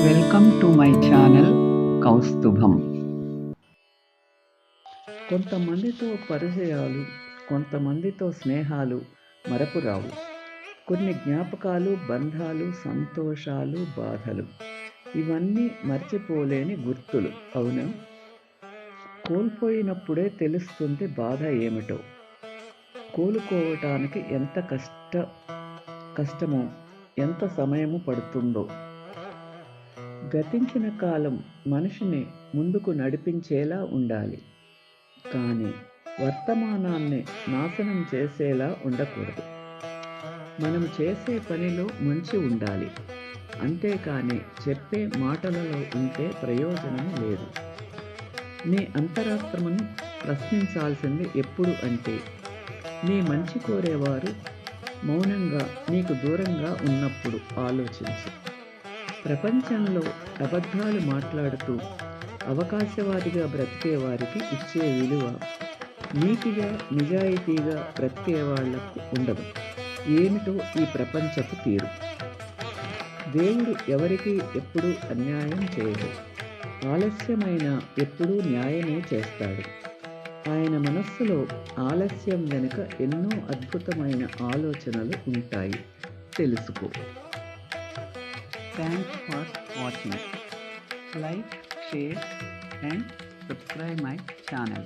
Welcome to my channel Kaustubham. కొంతమందితో పరిచయాలు, కొంతమందితో స్నేహాలు మరపురావు. కొన్ని జ్ఞాపకాలు, బంధాలు, సంతోషాలు, బాధలు ఇవన్నీ మర్చిపోలేని గుర్తులు. అవునా? కోల్పోయినప్పుడే తెలుస్తుంది బాధ ఏమిటో. కోలుకోవటానికి ఎంత కష్టమో, ఎంత సమయము పడుతుందో. గతించిన కాలం మనిషిని ముందుకు నడిపించేలా ఉండాలి, కానీ వర్తమానాన్ని నాశనం చేసేలా ఉండకూడదు. మనం చేసే పనిలో మంచి ఉండాలి, అంతేకాని చెప్పే మాటలలో ఉంటే ప్రయోజనం లేదు. నీ అంతరాత్మను ప్రశ్నించాల్సింది ఎప్పుడు అంటే, నీ మంచి కోరేవారు మౌనంగా నీకు దూరంగా ఉన్నప్పుడు ఆలోచించు. ప్రపంచంలో అబద్ధాలు మాట్లాడుతూ అవకాశవాదిగా బ్రతికే వారికి ఇచ్చే విలువ నీతిగా, నిజాయితీగా బ్రతికే వాళ్లకు ఉండదు. ఏమిటో ఈ ప్రపంచపు తీరు. దేవుడు ఎవరికి ఎప్పుడూ అన్యాయం చేయడు. ఆలస్యమైన ఎప్పుడూ న్యాయమే చేస్తాడు. ఆయన మనస్సులో ఆలస్యం వెనుక ఎన్నో అద్భుతమైన ఆలోచనలు ఉంటాయి. తెలుసుకో. Thanks for watching. Like, share and subscribe my channel.